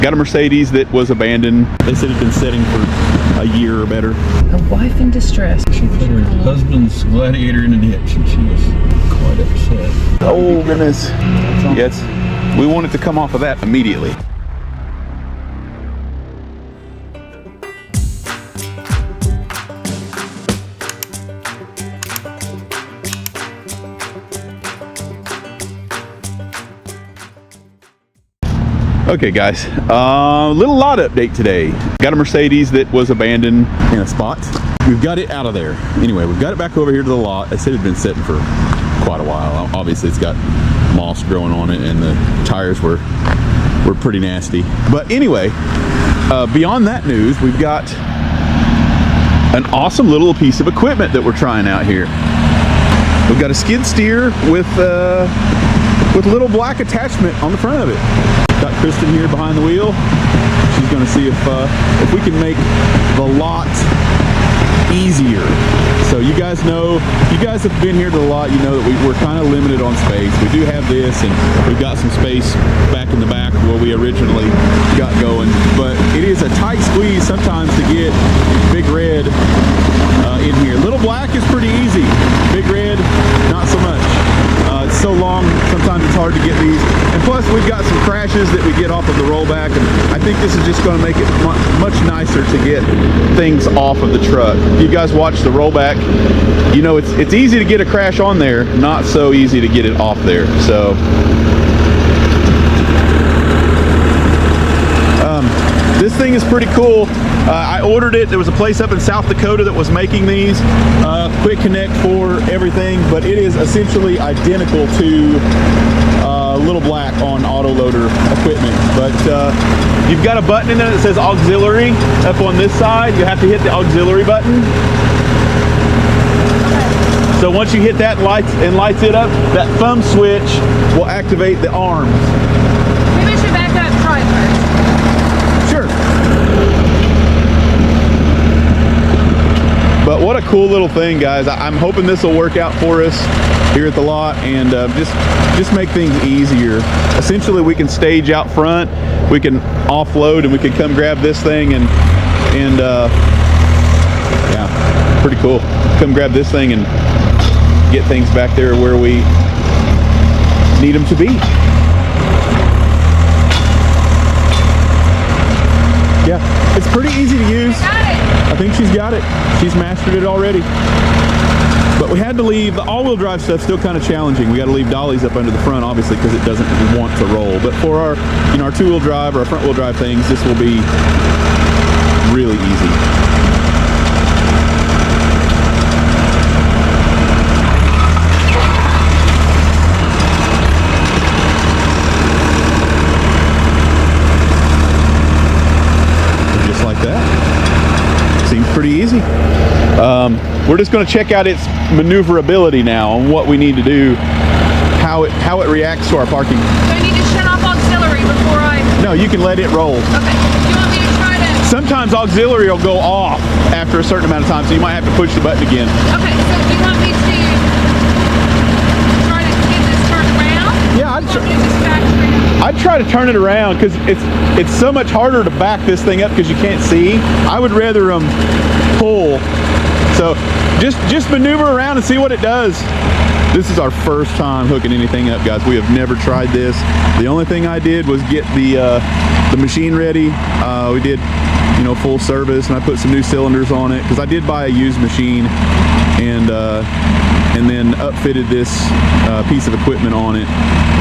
Got a Mercedes that was abandoned. They said it had been sitting for a year or better. A wife in distress. She put her husband's Gladiator in a ditch and she was quite upset. Oh goodness. Yes, we want it to come off of that immediately. Okay guys, little lot update today. Got a Mercedes that was abandoned in a spot. We've got it out of there. Anyway, we've got it back over here to the lot. They said it had been sitting for quite a while. Obviously it's got moss growing on it and the tires were pretty nasty. But anyway, beyond that news, we've got an awesome little piece of equipment that we're trying out here. We've got a skid steer with a little black attachment on the front of it. Got Kristen here behind the wheel. She's going to see if we can make the lot easier. So you guys know, you guys have been here to the lot, you know that we're kind of limited on space. We do have this, and we've got some space back in the back where we originally got going. But it is a tight squeeze sometimes to get Big Red in here. Little Black is pretty easy. Big Red, not so much. It's so long, sometimes it's hard to get these. And plus, we've got some crashes that we get off of the rollback, and I think this is just going to make it much nicer to get things off of the truck. If you guys watch the rollback, you know it's easy to get a crash on there, not so easy to get it off there. So this thing is pretty cool. I ordered it. There was a place up in South Dakota that was making these. Quick connect for everything, but it is essentially identical to Little Black on autoloader equipment. But you've got a button in there that says auxiliary up on this side. You have to hit the auxiliary button. So once you hit that and lights it up, that thumb switch will activate the arms. Maybe I should back up and try it first. Sure. But what a cool little thing, guys. I'm hoping this will work out for us here at the lot and just make things easier. Essentially, we can stage out front, we can offload, and we can come grab this thing and yeah, pretty cool. Come grab this thing and get things back there where we need them to be. Yeah, it's pretty easy to use. I think she's got it. She's mastered it already. But we had to leave the all-wheel drive stuff still kind of challenging. We got to leave dollies up under the front, obviously, because it doesn't want to roll. But for our, our two-wheel drive or our front-wheel drive things, this will be really easy. Pretty easy. We're just going to check out its maneuverability now and what we need to do, how it reacts to our parking. Do I need to shut off auxiliary before I... No, you can let it roll. Okay. Do you want me to try to... Sometimes auxiliary will go off after a certain amount of time, so you might have to push the button again. Okay, so do you want me to try to get this turned around? Yeah, I'd try to turn it around because it's so much harder to back this thing up because you can't see. I would rather pull. So just maneuver around and see what it does. This is our first time hooking anything up, guys. We have never tried this. The only thing I did was get the machine ready. We did full service, and I put some new cylinders on it because I did buy a used machine and then upfitted this piece of equipment on it,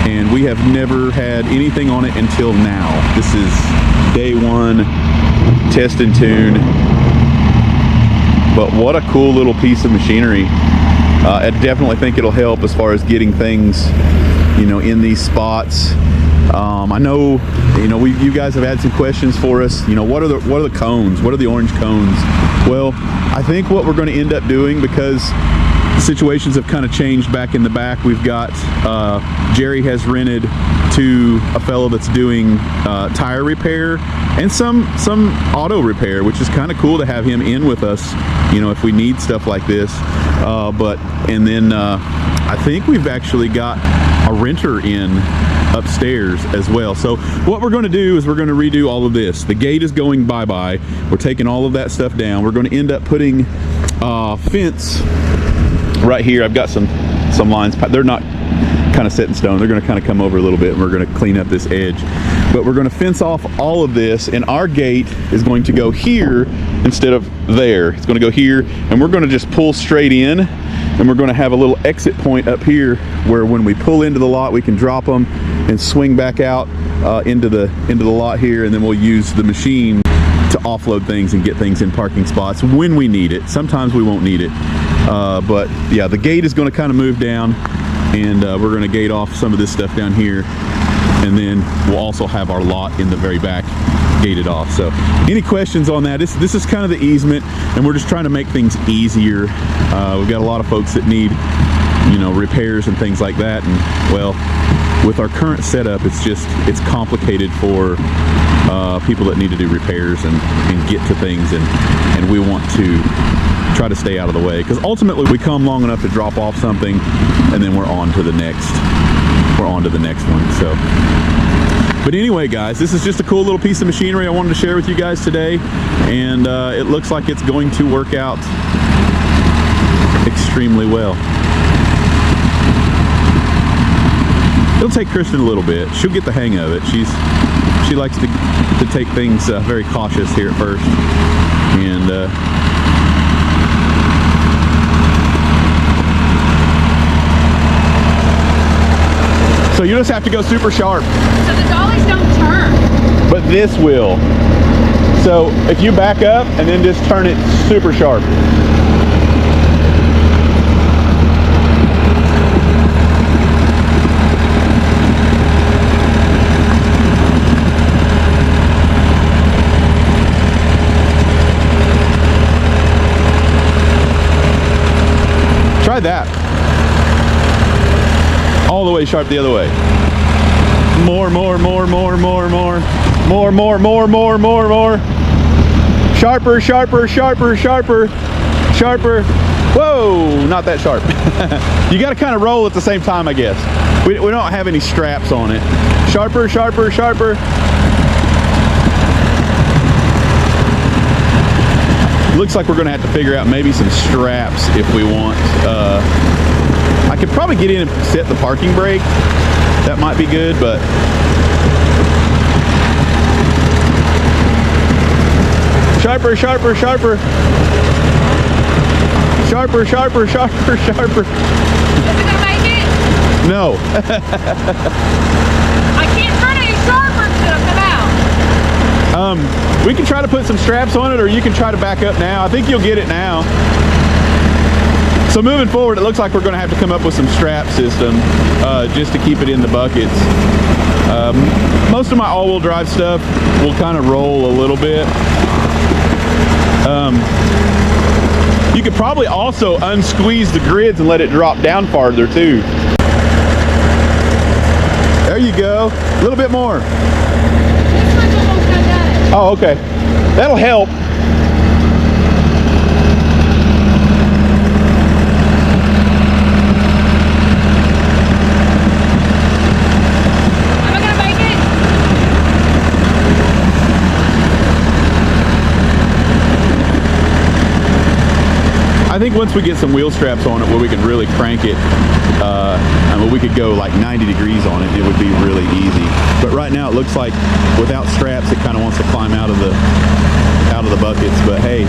and we have never had anything on it until now. This is day one, test and tune. But what a cool little piece of machinery. I definitely think it'll help as far as getting things in these spots. I know you guys have had some questions for us. What are the cones? What are the orange cones? Well, I think what we're going to end up doing, because the situations have kind of changed back in the back, we've got Jerry has rented to a fellow that's doing tire repair and some auto repair, which is kind of cool to have him in with us, if we need stuff like this. And then I think we've actually got a renter in upstairs as well. So what we're going to do is we're going to redo all of this. The gate is going bye-bye. We're taking all of that stuff down. We're going to end up putting fence right here. I've got some lines. They're not kind of set in stone. They're going to kind of come over a little bit, and we're going to clean up this edge. But we're going to fence off all of this, and our gate is going to go here instead of there. It's going to go here, and we're going to just pull straight in, and we're going to have a little exit point up here where when we pull into the lot, we can drop them and swing back out into the lot here, and then we'll use the machine to offload things and get things in parking spots when we need it. Sometimes we won't need it. But yeah, the gate is going to kind of move down, and we're going to gate off some of this stuff down here, and then we'll also have our lot in the very back gated off. So any questions on that? This is kind of the easement, and we're just trying to make things easier. We've got a lot of folks that need, you know, repairs and things like that, and well, with our current setup, it's complicated for people that need to do repairs and get to things, and we want to try to stay out of the way, because ultimately we come long enough to drop off something, and then we're on to the next one. So, but anyway, guys, this is just a cool little piece of machinery I wanted to share with you guys today, and it looks like it's going to work out extremely well. It'll take Kristen a little bit. She'll get the hang of it. She likes to take things very cautious here at first, and so you just have to go super sharp. So the dollies don't turn. But this will. So if you back up and then just turn it super sharp. Try that. All the way sharp the other way. More. Sharper. Whoa, not that sharp. You got to kind of roll at the same time, I guess. We don't have any straps on it. Sharper. Looks like we're going to have to figure out maybe some straps if we want. I could probably get in and set the parking brake. That might be good, but sharper. Is it gonna make it? No. I can't turn any sharper to come out. We can try to put some straps on it, or you can try to back up now. I think you'll get it now. So moving forward, it looks like we're going to have to come up with some strap system just to keep it in the buckets. Most of my all-wheel drive stuff will kind of roll a little bit. You could probably also unsqueeze the grids and let it drop down farther too. There you go. A little bit more. This one's almost done. Oh, okay. That'll help. Am I gonna make it? I think once we get some wheel straps on it where we can really crank it, I mean, we could go like 90 degrees on it, it would be really easy. But right now it looks like without straps it kind of wants to climb out of the buckets. But hey,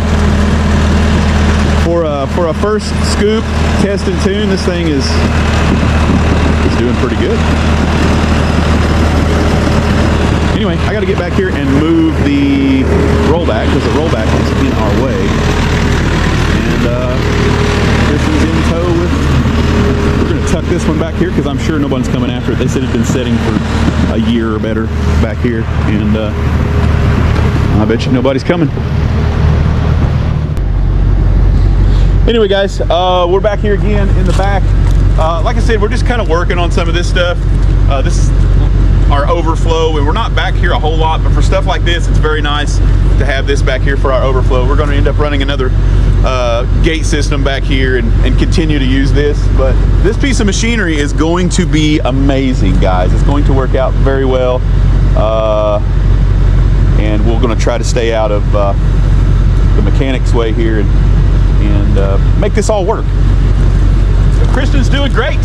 for a first scoop, test and tune, this thing is doing pretty good. Anyway, I got to get back here and move the rollback because the rollback is in our way. And Kristen's in tow with. We're going to tuck this one back here because I'm sure nobody's coming after it. They said it's been setting for a year or better back here, and I bet you nobody's coming. Anyway, guys, we're back here again in the back. Like I said, we're just kind of working on some of this stuff. This is our overflow, and we're not back here a whole lot, but for stuff like this, it's very nice to have this back here for our overflow. We're going to end up running another gate system back here and continue to use this. But this piece of machinery is going to be amazing, guys. It's going to work out very well, and we're going to try to stay out of the mechanics way here and make this all work. So Kristen's doing great.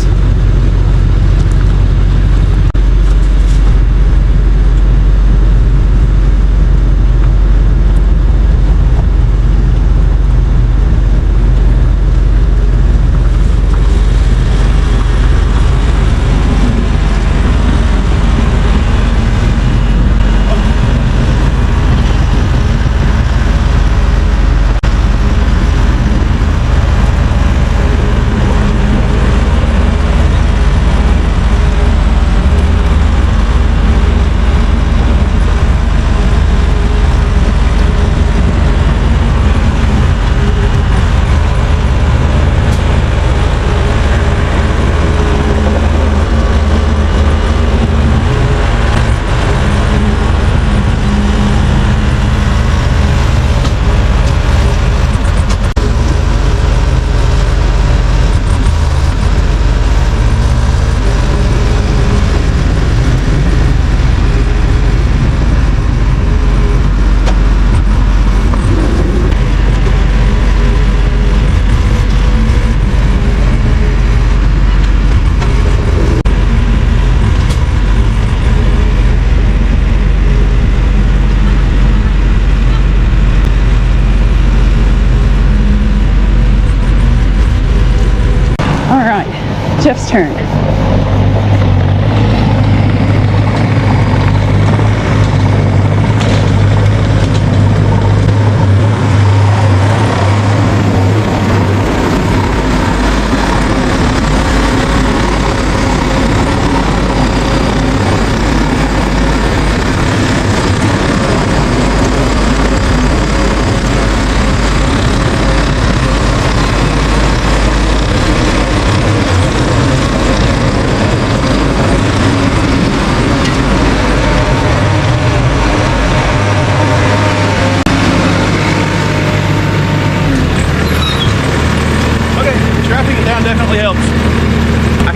Jeff's turn.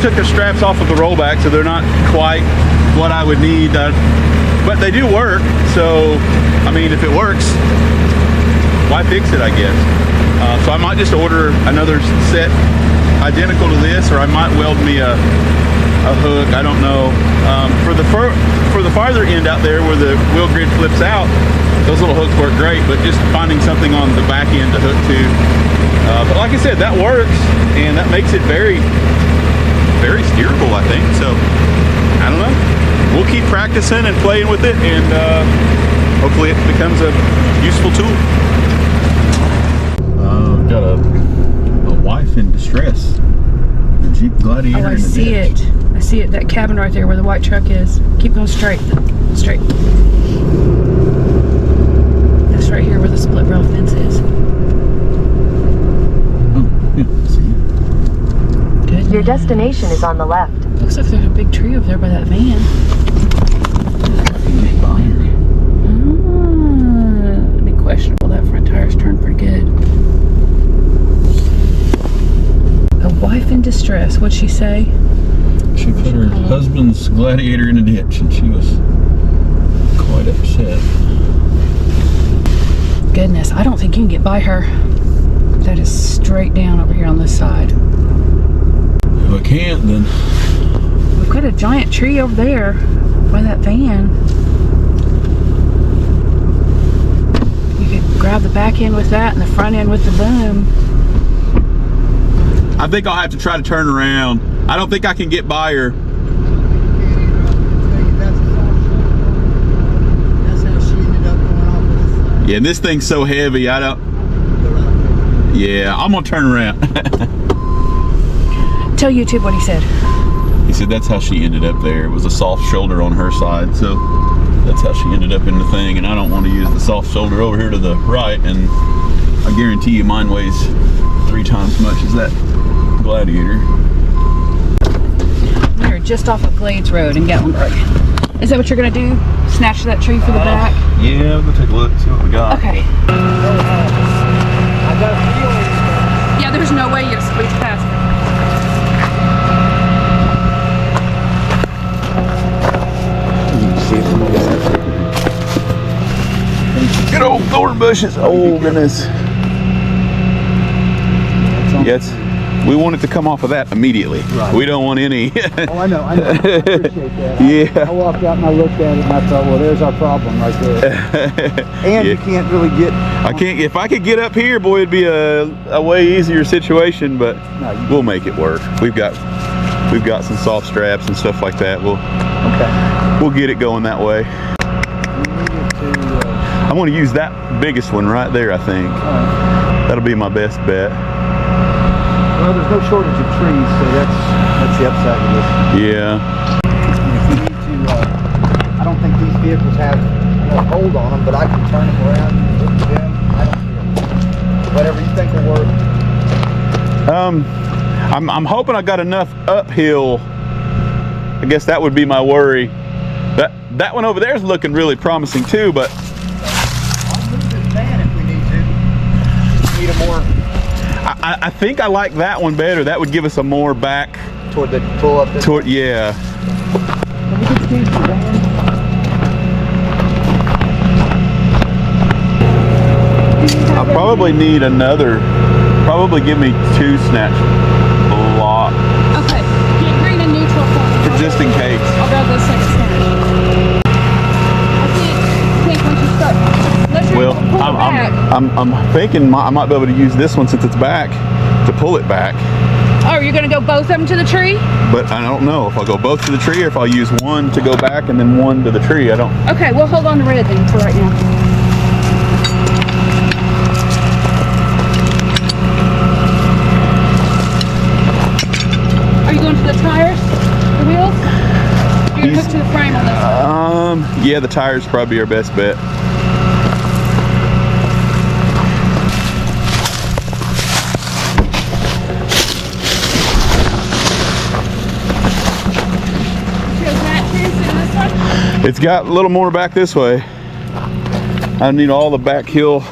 Took the straps off of the rollback, so they're not quite what I would need, but they do work. So I mean, if it works, why fix it, I guess. So I might just order another set identical to this, or I might weld me a hook, I don't know. For the farther end out there where the wheel grid flips out, those little hooks work great, but just finding something on the back end to hook to. But like I said, that works, and that makes it very steerable, I think. So I don't know, we'll keep practicing and playing with it, and hopefully it becomes a useful tool. I've got a wife in distress, a Jeep Gladiator. Oh, I see it. I see it, that cabin right there where the white truck is. Keep going straight. That's right here where the split rail fence is. Oh, yeah, see it. Your destination is on the left. Looks like there's a big tree over there by that van. It'd be questionable. That front tire's turned pretty good. A wife in distress. What'd she say? She put her husband's Gladiator in a ditch, and she was quite upset. Goodness, I don't think you can get by her. That is straight down over here on this side. If I can't, then We've got a giant tree over there by that van. You could grab the back end with that and the front end with the boom. I think I'll have to try to turn around. I don't think I can get by her. That's how she ended up going off of this side. Yeah, and this thing's so heavy, I don't. Yeah, I'm gonna turn around. Tell YouTube what he said. He said that's how she ended up there. It was a soft shoulder on her side, so that's how she ended up in the thing. And I don't want to use the soft shoulder over here to the right, and I guarantee you mine weighs 3 times as much as that Gladiator. We're just off of Glades Road in Gatlinburg. Is that what you're gonna do? Snatch that tree for the back? Yeah, we'll take a look, see what we got. Okay. I got a feeling Good old thorn bushes. Oh, goodness. Yes. We want it to come off of that immediately. Right. We don't want any. Oh, I know. I appreciate that. Yeah. I walked out and I looked at it and I thought, well, there's our problem right there. And Yeah. you can't really get. I can't. If I could get up here, boy, it'd be a way easier situation. But No, you- we'll make it work. We've got some soft straps and stuff like that. We'll get it going that way. We needed to. I'm going to use that biggest one right there. I think that'll be my best bet. Well, there's no shortage of trees, so that's the upside of this. Yeah. And if we need to, I don't think these vehicles have a hold on them, but I can turn them around and look at them. I don't care. Whatever you think will work. I'm hoping I got enough uphill. I guess that would be my worry. That one over there is looking really promising too, but I'll move this van if we need to. We need a more I think I like that one better. That would give us a more back toward the pull up. This toward, yeah. I'll probably need another, probably give me 2 snatch block Okay, get green and neutral for me. just in case. I'll grab the second snatch. I think once you start, unless you're Well, gonna pull it back. I'm thinking I might be able to use this one since it's back to pull it back. Oh, you're gonna go both of them to the tree? But I don't know if I'll go both to the tree or if I'll use one to go back and then one to the tree. I don't. Okay, we'll hold on to red then for right now. Are you going to the tires? The wheels? You're gonna hook to the frame on this. Yeah, the tires probably our best bet. It's got a little more back this way. I need all the back hill.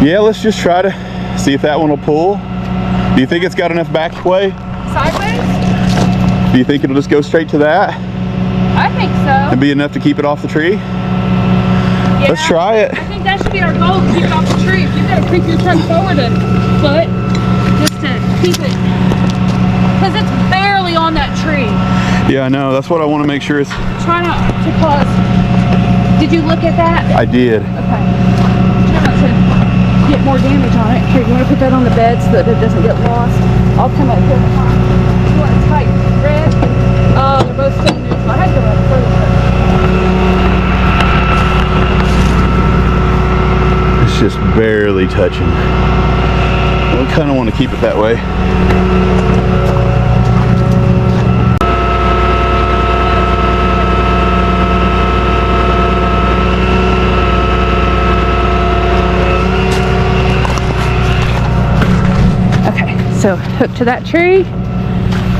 Yeah, let's just try to see if that one will pull. Do you think it's got enough back way? Sideways? Do you think it'll just go straight to that I think so. and be enough to keep it off the tree? Yeah, Let's try it. I think that should be our goal, to keep it off the tree. You've got to creep your truck forward a foot just to keep it, because it's barely on that tree. Yeah, I know. That's what I want to make sure is. Try not to cause. Did you look at that? I did. Okay. Try not to get more damage on it. Here, you want to put that on the bed so that it doesn't get lost? I'll come up here behind. You want to tighten red? Oh, they're both still neutral. I had to go up further. It's just barely touching. We kind of want to keep it that way. So hook to that tree,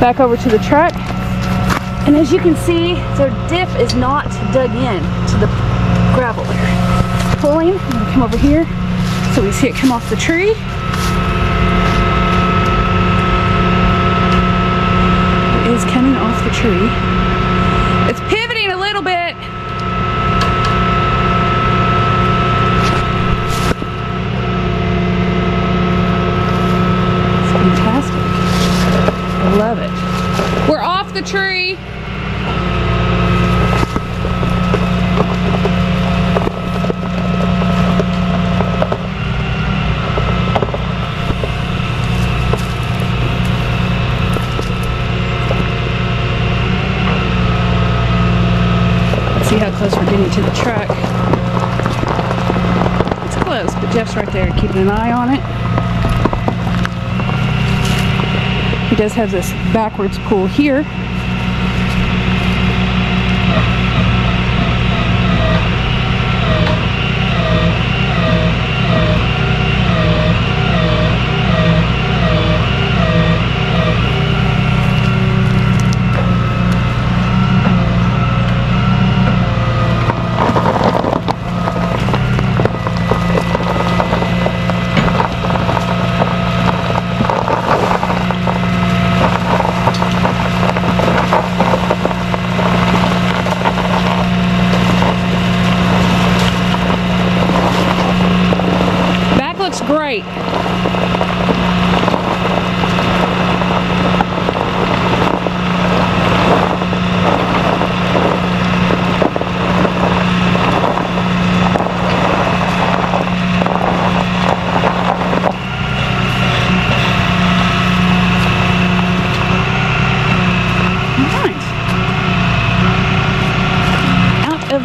back over to the truck, and as you can see, their diff is not dug in to the gravel there. Pulling, I'm gonna come over here so we see it come off the tree. It is coming off the tree. It's pivoting a little bit. Fantastic. I love it. We're off the tree. Let's see how close we're getting to the truck. It's close, but Jeff's right there keeping an eye on it. He does have this backwards pull here.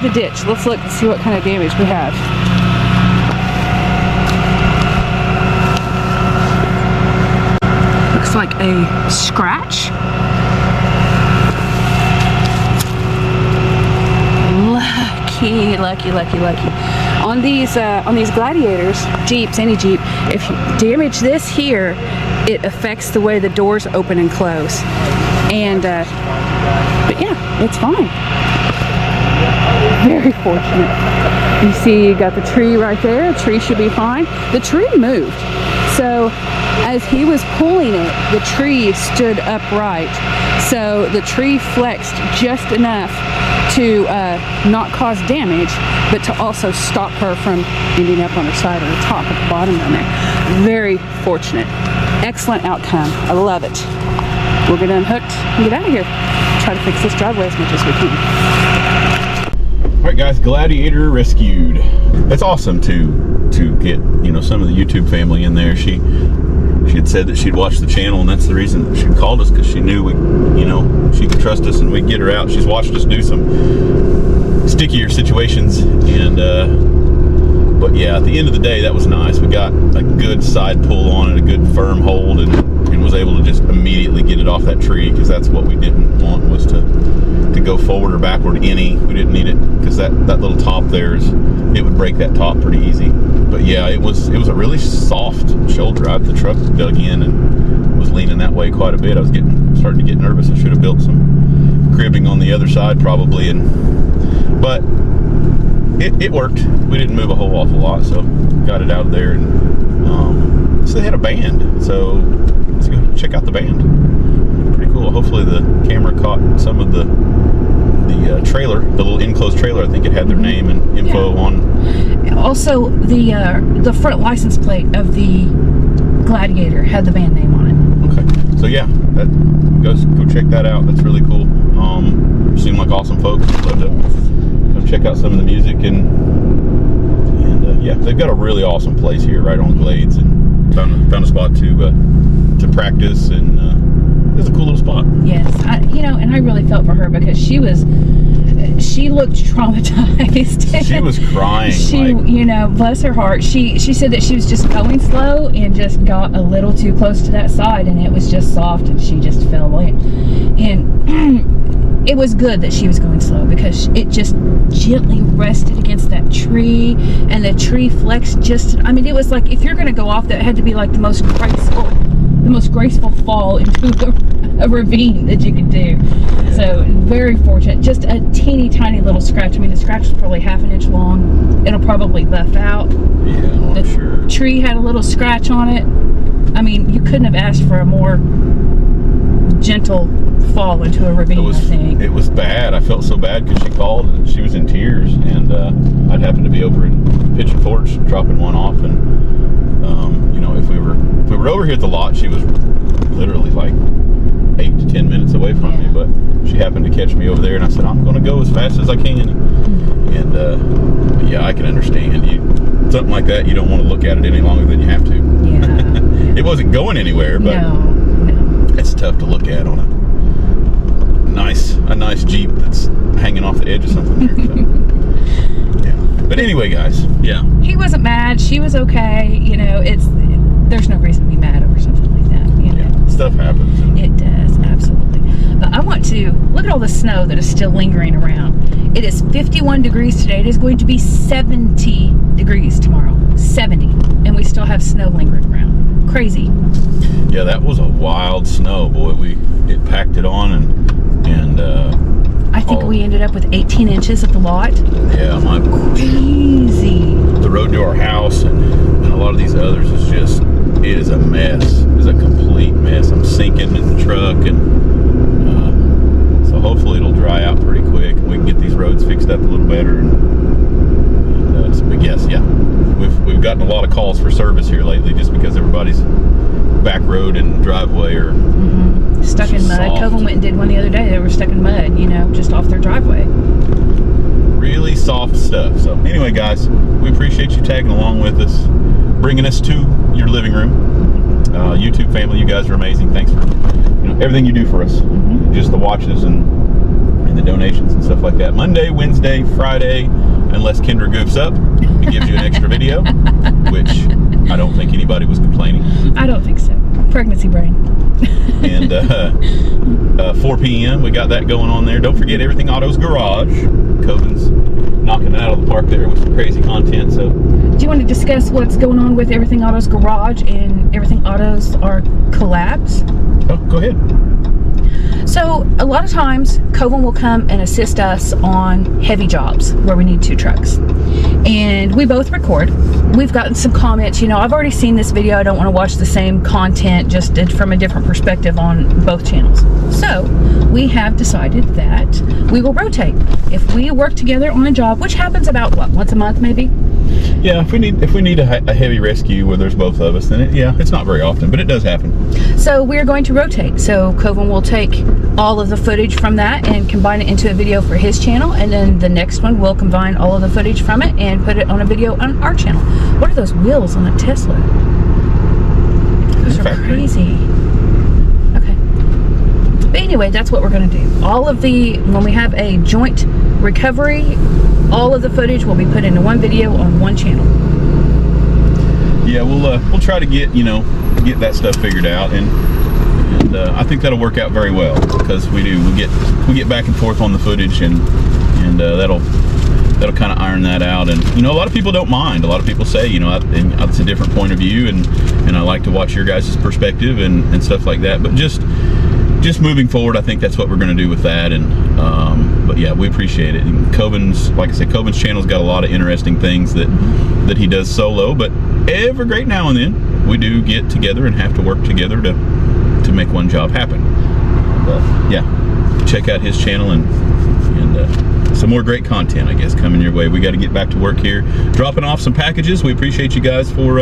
of the ditch. Let's look and see what kind of damage we have. Looks like a scratch. Lucky. On these Gladiators, Jeeps, any Jeep, if you damage this here, it affects the way the doors open and close. And but yeah, it's fine. Very fortunate. You see, you got the tree right there. The tree should be fine. The tree moved, so as he was pulling it, the tree stood upright. So the tree flexed just enough to not cause damage, but to also stop her from ending up on her side or the top at the bottom down there. Very fortunate. Excellent outcome. I love it. We're gonna unhook and get out of here. Try to fix this driveway as much as we can. All right, guys, Gladiator rescued. It's awesome to get, you know, some of the YouTube family in there. She had said that she'd watched the channel, and that's the reason she called us, because she knew we, you know, she could trust us and we'd get her out. She's watched us do some stickier situations, and but yeah, at the end of the day, that was nice. We got a good side pull on it, a good firm hold, and was able to just immediately get it off that tree, because that's what we didn't want, was to go forward or backward any. We didn't need it, because that little top there it would break that top pretty easy. But yeah, it was a really soft shoulder. The truck dug in and was leaning that way quite a bit. I was starting to get nervous. I should have built some cribbing on the other side probably, but it worked. We didn't move a whole awful lot, so got it out of there. And so they had a band, so let's go check out the band. Pretty cool. Hopefully the camera caught some of the trailer, the little enclosed trailer. I think it had their name and info on. Also, the front license plate of the Gladiator had the band name on it. Okay, so yeah, go check that out. That's really cool. Seem like awesome folks. I'd love to come check out some of the music, and yeah, they've got a really awesome place here, right on Glades, and found a spot to practice, and it's a cool little spot. Yes, and I really felt for her, because she looked traumatized. She was crying. Bless her heart. She said that she was just going slow and just got a little too close to that side, and it was just soft, and she just fell away. And it was good that she was going slow, because it just gently rested against that tree, and the tree flexed just. I mean, it was like, if you're going to go off, that had to be like the most graceful fall into a ravine that you could do. So very fortunate. Just a teeny tiny little scratch. I mean, the scratch was probably ½ an inch long. It'll probably buff out. Yeah, I'm sure. Tree had a little scratch on it. I mean, you couldn't have asked for a more gentle fall into a ravine. I think it was bad. I felt so bad, because she called and she was in tears, and I'd happened to be over in Pigeon Forge dropping one off, and if we were over here at the lot, she was literally like 8 to 10 minutes away from me, but she happened to catch me over there, and I said, I'm going to go as fast as I can. And yeah, I can understand. Something like that, you don't want to look at it any longer than you have to. Yeah. It wasn't going anywhere, but no. It's tough to look at on a nice Jeep that's hanging off the edge of something there. So. Yeah. But anyway, guys, yeah. He wasn't mad. She was okay. There's no reason to be mad over something like that. Yeah, stuff happens. It does, absolutely. But I want to look at all the snow that is still lingering around. It is 51 degrees today. It is going to be 70 degrees tomorrow. 70. And we still have snow lingering around. Crazy. Yeah, that was a wild snow, boy. It packed it on, and I think we ended up with 18 inches at the lot. Yeah, crazy. The road to our house and a lot of these others is just, it is a mess. It's a complete mess. I'm sinking in the truck, and so hopefully it'll dry out pretty quick, and we can get these roads fixed up a little better. But yes, yeah, we've gotten a lot of calls for service here lately, just because everybody's back road and driveway are stuck in mud. Towin went and did one the other day. They were stuck in mud, just off their driveway. Really soft stuff. So anyway, guys, we appreciate you tagging along with us, bringing us to your living room. YouTube family, you guys are amazing. Thanks for everything you do for us. Just the watches and and the donations and stuff like that. Monday, Wednesday, Friday, unless Kendra goofs up, it gives you an extra video, which I don't think anybody was complaining. I don't think so. Pregnancy brain. And 4 p.m. we got that going on there. Don't forget Everything Auto's Garage. Coven's knocking it out of the park there with some crazy content. So, do you want to discuss what's going on with Everything Auto's Garage and Everything Autos are collabs? oh, go ahead. So a lot of times Coven will come and assist us on heavy jobs where we need 2 trucks, and we both record. We've gotten some comments, you know, I've already seen this video, I don't want to watch the same content, just from a different perspective on both channels. So we have decided that we will rotate. If we work together on a job, which happens about what, once a month maybe? Yeah, if we need a heavy rescue where there's both of us, then it's not very often, but it does happen. So we're going to rotate. So Coven will take all of the footage from that and combine it into a video for his channel, and then the next one will combine all of the footage from it and put it on a video on our channel. What are those wheels on a Tesla? Those are crazy. Okay. But anyway, that's what we're going to do. All of when we have a joint recovery, all of the footage will be put into one video on one channel. Yeah, we'll try to get that stuff figured out, and I think that'll work out very well, because we get back and forth on the footage, and that'll kind of iron that out. And a lot of people don't mind. A lot of people say, it's a different point of view, and I like to watch your guys' perspective and stuff like that. But just moving forward, I think that's what we're going to do with that. And but yeah, we appreciate it. And Coven's, like I said, Coven's channel's got a lot of interesting things that he does solo, but every great now and then we do get together and have to work together to make one job happen. But yeah, check out his channel and some more great content, I guess, coming your way. We got to get back to work here, dropping off some packages. We appreciate you guys for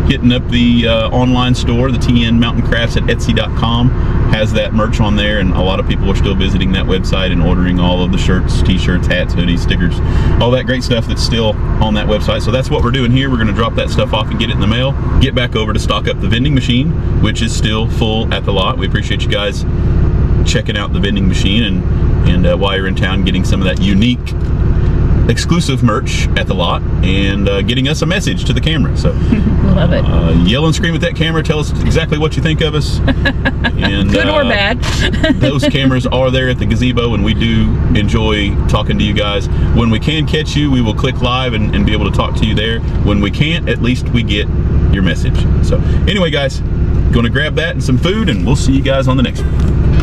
hitting up the online store, the TN Mountain Crafts at Etsy.com. Has that merch on there, and a lot of people are still visiting that website and ordering all of the shirts, t-shirts, hats, hoodies, stickers, all that great stuff that's still on that website. So that's what we're doing here. We're going to drop that stuff off and get it in the mail, get back over to stock up the vending machine, which is still full at the lot. We appreciate you guys checking out the vending machine, and while you're in town, getting some of that unique exclusive merch at the lot, and getting us a message to the camera. So love it. Yell and scream at that camera, tell us exactly what you think of us. And good or bad. Those cameras are there at the gazebo, and we do enjoy talking to you guys. When we can catch you, we will click live and be able to talk to you there. When we can't, at least we get your message. So anyway, guys, gonna grab that and some food, and we'll see you guys on the next one.